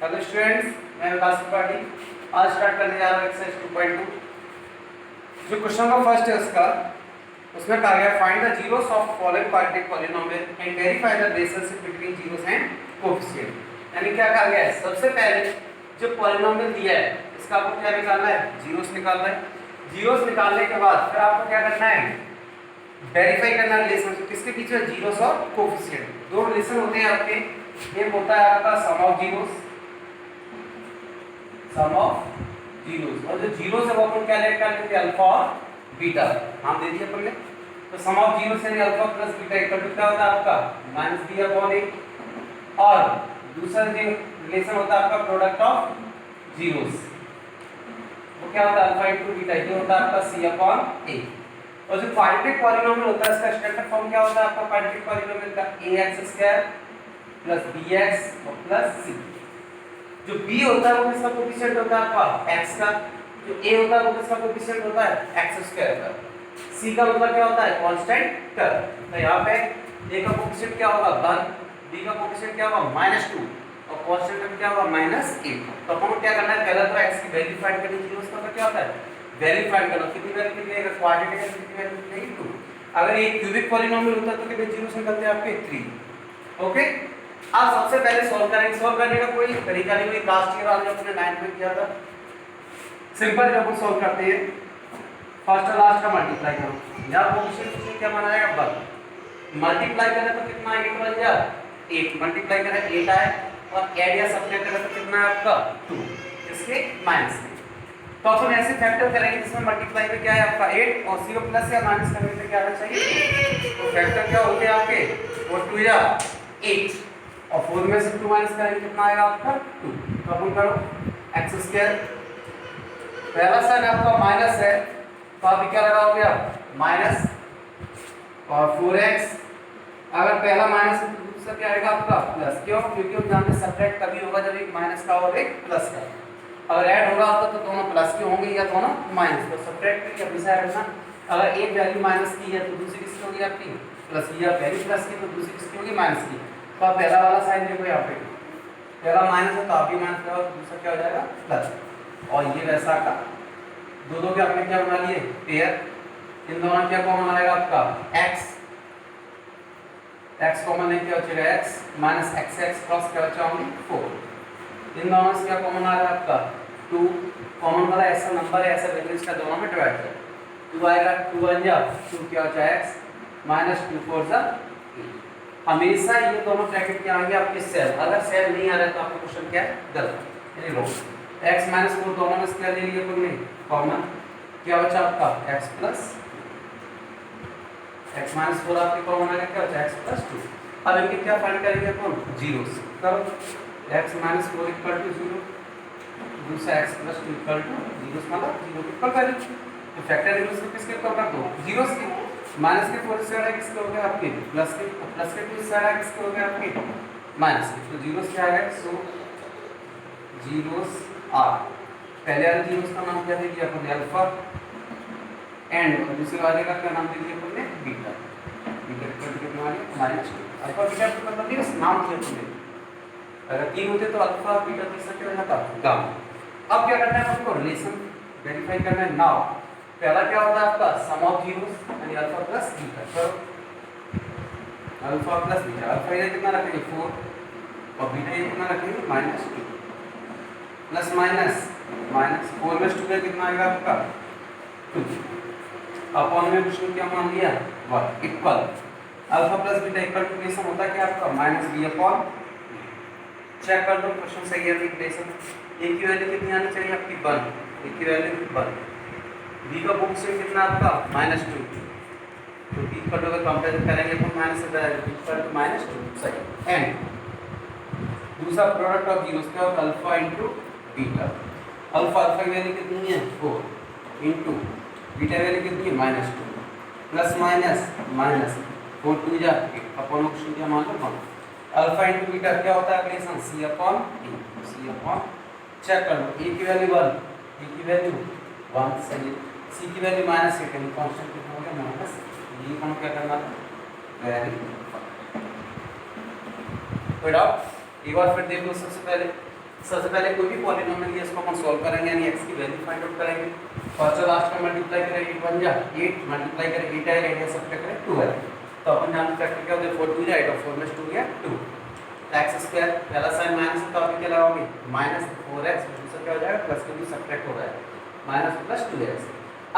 Hello students, मैं विकास त्रिपाठी। आज start करने जा रहा हूँ एक्सरसाइज 2.2। जो क्वेश्चन नंबर फर्स्ट है उसमें कहा गया find the zeros of following quadratic polynomial and verify the relationship between zeros and coefficient. यानी क्या कहा गया है, सबसे पहले जो पॉलिनोमियल दिया है इसका आपको क्या निकालना है, जीरोस निकालना है। जीरोस निकालने के बाद फिर आपको क्या करना है, वेरीफाई करना है रिलेशनशिप किसके बीच में, जीरोस और कोएफिशिएंट। दो रिलेशन होते हैं आपके, एक होता है आपका sum of zeros, sum of zeros, और जो जीरोस है वो अपन क्या लेकर लेते हैं, अल्फा और बीटा नाम दे दिया अपन ने। तो सम ऑफ जीरोस यानी alpha plus beta equal to क्या होता है आपका माइनस बी अपॉन ए, और दूसरा जो रिलेशन होता है आपका प्रोडक्ट ऑफ जीरोस, वो क्या होता है अल्फा इनटू बीटा, ये होता है आपका सी अपॉन ए। और जो क्वाड्रेटिक पॉलिनोमियल होता है इसका स्टैंडर्ड फॉर्म क्या होता है आपका क्वाड्रेटिक पॉलिनोमियल का, ax² प्लस bx और प्लस c। जो b होता है वो किसका कोएफिशिएंट होता है आपका x का, जो a होता है वो किसका कोएफिशिएंट होता है x² का, c का मतलब क्या होता है कांस्टेंट टर्म। तो यहां पे a का कोएफिशिएंट क्या होगा 1, b का कोएफिशिएंट क्या होगा -2 और कांस्टेंट टर्म क्या होगा -8। तो अपन को क्या करना है, पहला तो x की वैल्यू फाइंड करनी चाहिए, उसका क्या होता है वैल्यू फाइंड करना। कितनी वैल्यू निकलेगा, क्वाड्रेटिक है कितनी वैल्यू निकलेगी 2। अगर ये क्यूबिक पॉलिनोमियल होता तो कितने जीरोस निकलते हैं आपके 3। ओके, अब सबसे पहले सॉल्व करेंगे। सॉल्व करने का कोई तरीका नहीं, कोई लास्ट ईयर वाले अपने 9th में किया था। सिंपल जब हम सॉल्व करते हैं फर्स्ट और लास्ट का मल्टीप्लाई करो, या कोएफिशिएंट क्या माना जाएगा 1, मल्टीप्लाई करें तो कितना 8 बन जाए 8, मल्टीप्लाई करें 8 आए, और ऐड या सब्ट्रैक्ट करें तो कितना है आपका 2, इसके माइनस में। तो अपन ऐसे फैक्टर करेंगे जिसमें मल्टीप्लाई पे क्या है आपका 8 और सी को प्लस या माइनस करने पे क्या आना चाहिए, तो फैक्टर क्या होते हैं आपके, वो 2 या 8 और 4 में से 2 माइनस करेंगे कितना आएगा आपका 2। तो अपन करो x², पहला साइन आपका माइनस है तो आप क्या लगाओगे आप माइनस, और 4x अगर पहला माइनस है तो दूसरा क्या आएगा आपका प्लस। क्यों, क्योंकि हम जानते हैं सब्ट्रैक्ट तभी होगा जब एक माइनस का और एक प्लस का। अगर ऐड होगा तो दोनों प्लस के होंगे या दोनों माइनस, तो सब्ट्रैक्ट की हमेशा रखना। अगर एक वैल्यू माइनस की है तो दूसरी किसकी होगी आपकी प्लस की, या पहली प्लस की तो दूसरी किसकी होगी माइनस की। तो आप पहला वाला साइन देखो यहाँ पे, पहला माइनस है तो आप भी माइनस लगाओ, दूसरा क्या हो जाएगा प्लस। और ये वैसा का दो के आपने क्या बना लिए पेयर, इन दोनों क्या कॉमन आएगा आपका x कॉमन है क्या बचेगा x माइनस xx प्लस क्या बचा होंगे 4। इन दोनों से क्या कॉमन आ रहा है आपका 2, कॉमन वाला ऐसा नंबर है ऐसा वैल्यू इसका दोनों में डिवाइड करो 2 आएगा 2 बन जा 2 क्या बचा x माइनस 2 4 जा 8। हमेशा ये दोनों ब्रैकेट क्या आएंगे आपके सेल, अगर सेल नहीं आ रहा है तो आपका क्वेश्चन क्या है गलत, यानी रॉन्ग। x माइनस 4 दोनों में से क्या ले लिए अपन ने कॉमन, क्या बचा आपका x प्लस x माइनस 4 आपके कॉमन आ गया, क्या बचा x प्लस 2। अब इनके क्या फाइंड करेंगे अपन जीरोस, करो x माइनस 4 इक्वल टू 0, दूसरा x plus 2 equal two zeros मतलब 0 इक्वल वैल्यू। तो फैक्टर इनवर्स किसके इक्वल कर दो जीरोस के, माइनस के 4 से आएगा किसके हो गया आपके प्लस के, प्लस के 2 से आएगा किसके हो गया आपके माइनस के। तो जीरोस क्या आएगा, सो जीरोस आर, पहले वाले जीरोस का नाम क्या दे दिया अपन ने अल्फा, एंड दूसरे वाले का क्या नाम दे दिया अपन ने बीटा। बीटा इक्वल टू कितना आ गया -2। अल्फा बीटा का मतलब नहीं बस नाम दिया अपन ने, अगर 3 होते तो अल्फा बीटा तीसरा क्या हो जाता गामा। अब क्या करना है आपको रिलेशन वेरीफाई करना है। नाउ पहला क्या होता है आपका सम ऑफ जीरोस यानी अल्फा प्लस बीटा, तो अल्फा प्लस बीटा, अल्फा ये कितना रखेंगे 4 और बीटा ये कितना रखेंगे -2, प्लस माइनस माइनस 4 में 2 कितना आएगा आपका 2, अपॉन में कुछ क्या मान लिया 1 equal alpha plus beta equal to relation होता है क्या आपका -b अपॉन, चेक कर दो क्वेश्चन सही है रिलेशन। a की वैल्यू कितनी आनी चाहिए आपकी 1, a की वैल्यू 1, b का कोएफिशिएंट कितना आपका -2, तो b इक्वल टू अगर कंपेयर करेंगे तो माइनस से इक्वल टू -2 सही। एंड दूसरा प्रोडक्ट ऑफ जीरोस क्या होगा अल्फा इनटू बीटा, अल्फा की वैल्यू कितनी है 4 इनटू बीटा वैल्यू कितनी है -2, प्लस माइनस माइनस 4 2 जा अपॉन ऑप्शन क्या मान लो 1। अल्फा इनटू बीटा क्या होता है relation c upon a, c upon check कर लो a की वैल्यू 1, a की वैल्यू 1 सही, c की वैल्यू -8 यानी कांस्टेंट कितना हो गया माइनस, ये हम क्या करना था वेरी कोई डाउट, एक बार फिर देख लो। सबसे पहले सबसे पहले कोई भी पॉलिनोमियल है इसको अपन सॉल्व करेंगे, यानी x की वैल्यू फाइंड आउट करेंगे। फर्स्ट और लास्ट का मल्टीप्लाई करें 8 बन जा 8 मल्टीप्लाई करें 8 आएगा, 8 सब करें 2 है। तो अपन जान फैक्टर क्या होता है 4 2 8 और 4 में 2 गया 2 x स्क्वायर पहला साइन माइनस तो आप क्या लगाओगे माइनस 4x, दूसरा क्या हो जाएगा प्लस के भी सब्ट्रैक्ट हो रहा है माइनस प्लस 2x।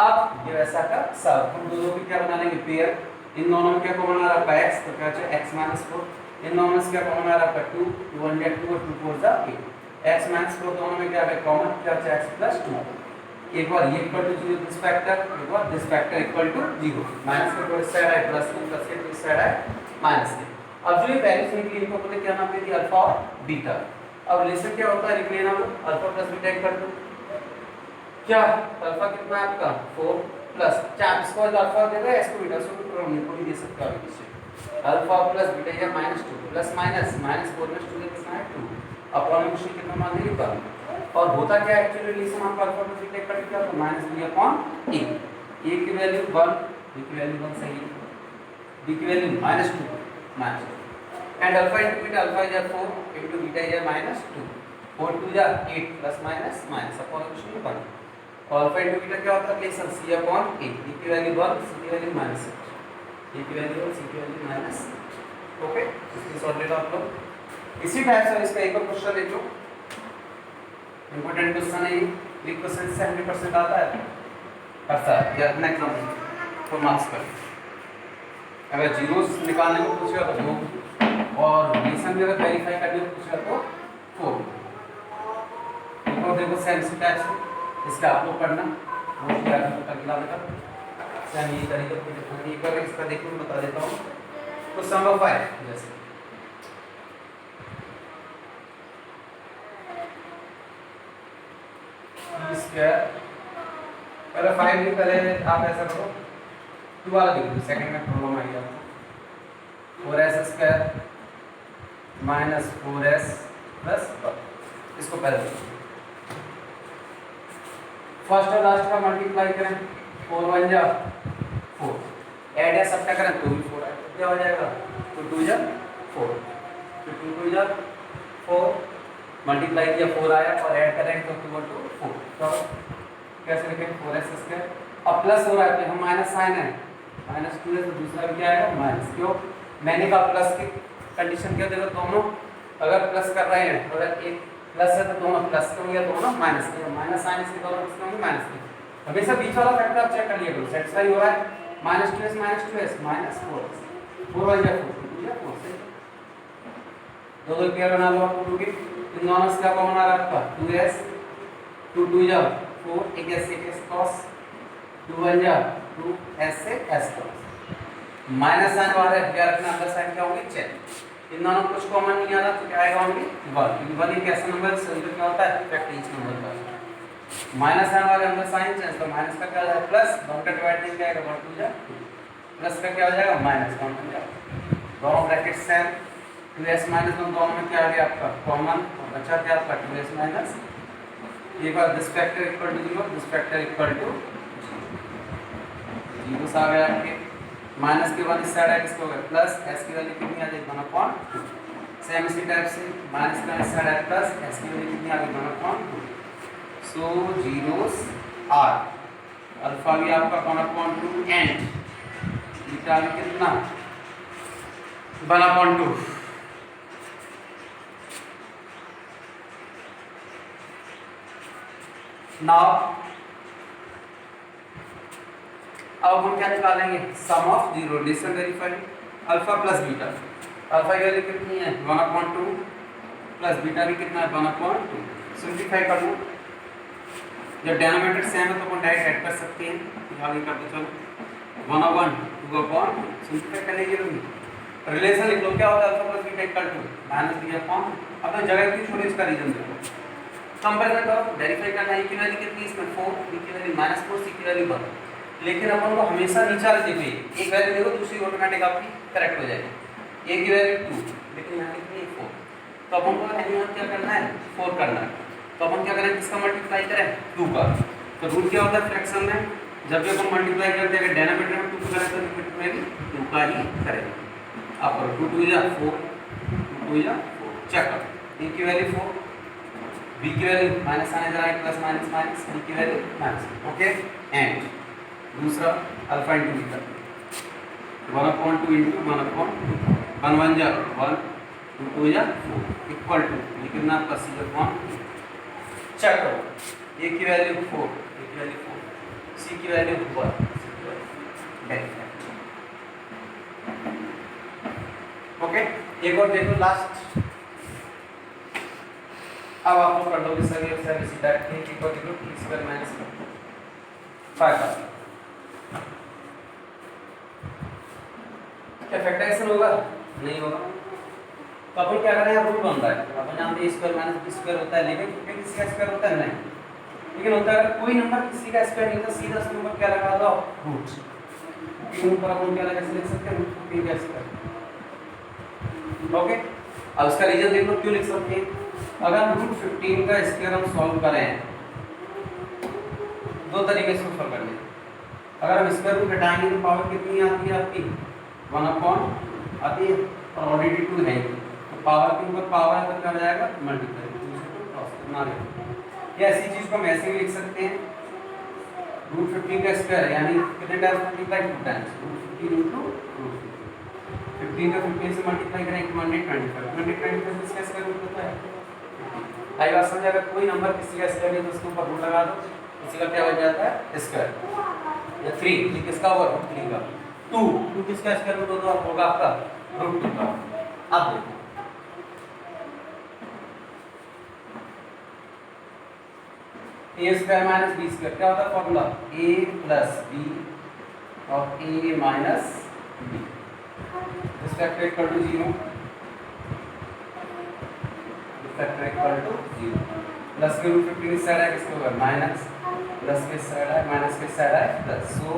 अब ये वैसा का सब हम दोनों की क्या बना लेंगे पेयर, इन दोनों में क्या कॉमन आ रहा है x, तो क्या हो जाएगा x 4, इन दोनों में क्या कॉमन आ रहा है 2 2 1 2 और 2 4 जा 8, x माइनस 4 दोनों में क्या है कॉमन, क्या है x प्लस 2। एक बार ये इक्वल टू 0 दिस फैक्टर, एक बार this factor equal to 0, minus का इस साइड है प्लस के, प्लस के इस साइड है माइनस के। अब जो ये वैल्यूज निकली इनको बोलते क्या नाम दे दिया अल्फा और बीटा। अब रिलेशन क्या होता है लिख लेना, alpha plus beta equal to क्या, अल्फा कितना है आपका 4 प्लस क्या इसको अल्फा दे रहा है इसको बीटा, सो को भी दे सकता है इससे अल्फा प्लस बीटा या -2 प्लस माइनस माइनस 4 में 2 कितना है 2 अपॉन में कितना मान लेंगे 1। और होता क्या है एक्चुअली रिलेशन आपका alpha plus beta equal to क्या होता है minus b upon a, a की वैल्यू 1, b की वैल्यू 1 सही है, b की value -2 minus and alpha into beta, alpha is 4 into beta is -2, 4 2 जा 8 प्लस माइनस माइनस अपॉन में 1। अल्फा इनटू बीटा क्या होता है relation c upon a, b की वैल्यू 1 c की वैल्यू -8, a की वैल्यू 1 c की वैल्यू -8। ओके इसकी सॉल्व ले लो आप लोग। इसी टाइप से इसका एक और क्वेश्चन देख लो, इंपॉर्टेंट क्वेश्चन है ये, एक क्वेश्चन से 100% आता है करता है या नेक्स्ट एग्जाम तो मार्क्स पर अगर जीरोस निकालने को पूछेगा तो 2 और रिलेशन अगर वेरीफाई करने को पूछेगा तो 4। एक और देखो सेम इसी टाइप से इसका आप लोग पढ़ना मोस्टली आगे तक ला देगा सेम ये तरीके से देखो, एक बार इसका देखो बता देता हूं। तो सम ऑफ 5 जैसे स्क्वायर पहले 5 नहीं, पहले आप ऐसा करो 2 वाला लिख दो, सेकंड में प्रॉब्लम आई आपको 4s square minus 4s plus 1, इसको पहले लिखो फर्स्ट और लास्ट का मल्टीप्लाई करें 4 1 जा 4, ऐड या सब्ट्रैक्ट करें तो भी 4 आएगा, तो क्या हो जाएगा 2 2 जा 4, तो 2 2 जा 4 मल्टीप्लाई किया 4 आया और ऐड करेंगे तो इक्वल टू 4, तो कैसे लिखेंगे 4s स्क्वायर, अब प्लस हो रहा है तो हम माइनस साइन है -2 है तो दूसरा भी क्या आएगा माइनस, क्यों मैंने कहा प्लस की कंडीशन क्या देगा दोनों अगर प्लस कर रहे हैं तो अगर एक प्लस है तो दोनों प्लस के होंगे दोनों माइनस के, माइनस साइन इसके दोनों किसके होंगे माइनस के। हमेशा बीच वाला फैक्टर आप चेक कर लिया करो सेटिस्फाई हो रहा है -2s -4s 4 1 जा 4 2 जा 4 से दो दो पेयर बना लो आप लोगों के, इन दोनों से क्या कॉमन आ रहा है आपका 2s 2 2 जा 4 एक s एक s cos 2 1 जा 2 s से s cos माइनस साइन वाला है क्या रखना प्लस साइन क्या होंगे चेक, इन दोनों कुछ कॉमन नहीं आ रहा तो क्या आएगा होंगे 1, क्योंकि 1 एक ऐसा नंबर है जो क्या होता है इफेक्ट ईच नंबर का माइनस साइन वाले अंदर साइन चेंज तो माइनस का क्या हो जाएगा प्लस, दोनों का डिवाइड नहीं क्या आएगा 1 2 जा प्लस का क्या हो जाएगा माइनस कॉमन हो जाएगा, दोनों ब्रैकेट सेम 2s माइनस दोनों में क्या आ गया आपका कॉमन और बचा क्या आपका 2s माइनस, एक बार this factor equal to 0 this factor equal to 0 आ गया आपके माइनस के बाद इस साइड है किसको होगा प्लस s की वैल्यू कितनी आ जाएगी 1/2, सेम इसी टाइप से माइनस का इस साइड है प्लस s की वैल्यू कितनी आ गई 1/2, सो जीरोस आर अल्फा भी आपका 1/2 एंड बीटा भी कितना 1/2। नाउ अब हम क्या निकालेंगे sum of zero relation verify alpha plus beta, alpha की वैल्यू कितनी है 1/2 प्लस बीटा भी कितना है 1/2, सिंपलीफाई कर लो जब डिनोमिनेटर सेम है तो अपन डायरेक्ट ऐड कर सकते हैं, आगे करते चलो 1/1 2/, सिंपलीफाई करने की जरूरत नहीं, रिलेशन लिख लो क्या होता है alpha plus beta equal to -b/, अब तो जगह की छोटी इसका रीजन देखो कंपैरिजन करो वेरीफाई करना है की वैल्यू कितनी इसमें 4 b की वैल्यू -4 c की वैल्यू 1, लेकिन अपन को हमेशा नीचे वाले देखिए एक वैल्यू देखो दूसरी ऑटोमेटिक आपकी करेक्ट हो जाएगी, a की वैल्यू 2 लेकिन यहाँ कितनी है 4, तो अपन को यहाँ क्या करना है 4 करना है, तो अपन क्या करें किसका मल्टीप्लाई करें 2 का, तो रूल क्या होता है फ्रैक्शन में जब भी अपन मल्टीप्लाई करते हैं डिनोमिनेटर में 2 करें तो न्यूमरेटर में भी 2 का ही करें, आप 2 2 जा 4 2 2 जा 4 चेक करो a की वैल्यू 4 b की वैल्यू माइनस आने जा रहा है, प्लस माइनस माइनस, b की वैल्यू माइनस, ओके। एंड दूसरा अल्फा इंटू बीटा 1/2 इंटू 1/2, 1 1 जा 1, 2 2 जा 4 इक्वल टू ये कितना आपका c अपॉन चेक करो, a की वैल्यू 4, a की वैल्यू 4, c की वैल्यू 1, ओके। एक और देखो लास्ट, अब आप लोग कर दोगे सर ये सर इसी टाइप के एक और देखो t स्क्वायर माइनस 5 का क्या फैक्टराइजेशन होगा? नहीं होगा। तो अपन क्या कर रहे हैं, रूल बन रहा है, अपन जानते हैं स्क्वायर माइनस b स्क्वायर होता है, लेकिन किसी का स्क्वायर होता है नहीं, लेकिन होता है अगर कोई नंबर किसी का स्क्वायर नहीं तो सीधा उसके ऊपर क्या लगा दो रूट, तीन ऊपर अपन क्या लगा लिख सकते हैं रूट 15 का स्क्वायर, ओके। अब इसका रीजन देख लो क्यों लिख सकते हैं, अगर रूट 15 का स्क्वायर हम सॉल्व करें दो तरीके से सॉल्व करने, अगर हम स्क्वायर रूट हटाएंगे तो पावर कितनी आती है आपकी 1 अपॉन आती है, और ऑलरेडी 2 है तो पावर के ऊपर पावर है तो क्या हो जाएगा मल्टीप्लाई, या ऐसी चीज को हम ऐसे भी लिख सकते हैं रूट 15 का स्क्वायर यानी कितने times multiply 2 times root 15 into root 15 का 15 से मल्टीप्लाई करें 125 इसका स्क्वायर रूट होता है। आई बात समझ, अगर कोई नंबर किसी का स्क्वायर है तो उसके ऊपर रूट लगा दो, किसी का क्या हो जाता है स्क्वायर, या 3 किसका होगा रूट 3 का, 2 किसका स्क्वायर रूट होगा आपका रूट 2 का। अब देखो a square minus b square क्या होता है फॉर्मूला, a प्लस b और a minus b, this factor equal to 0, this factor equal to 0, plus के रूट 15 इस साइड है किसके ऊपर माइनस, प्लस के साइड है माइनस के साइड है plus, so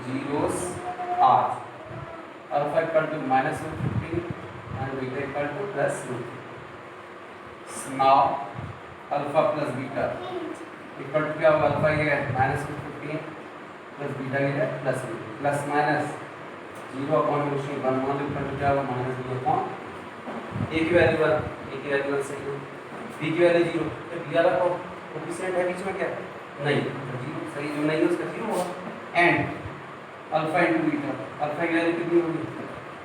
zeros are, alpha equal to minus root 15 and beta equal to plus root, now alpha plus beta equal to क्या होगा, अल्फा ये है माइनस रूट 15 प्लस बीटा ये है plus root, plus minus 0 upon root 1 1 equal to क्या होगा minus 0 upon a की value 1, a की वैल्यू 1 सही है, b की वैल्यू 0, तो b वाला कोएफिशिएंट है बीच में क्या नहीं, तो 0 सही, जो नहीं है उसका 0 होगा। And alpha into beta, alpha की वैल्यू कितनी होगी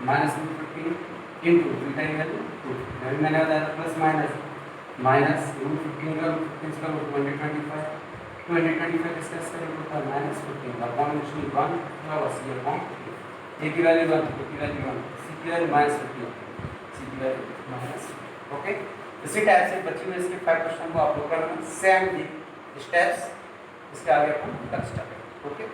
माइनस रूट 15 इनटू बीटा की वैल्यू 2, अभी मैंने बताया था प्लस माइनस माइनस रूट 15 का रूट 15 का रूट 2025 इसका स्क्वायर रूट होता है माइनस 15 अपॉन रूट 1 क्या होगा c अपॉन a की वैल्यू 1, a की वैल्यू 1, c की वैल्यू माइनस 15, c की वैल्यू माइनस, ओके। इसी टाइप से बची हुई इसके 5 क्वेश्चन को आप लोग करना सेम स्टेप्स, इसके आगे अपन कर स्टार्ट, ओके।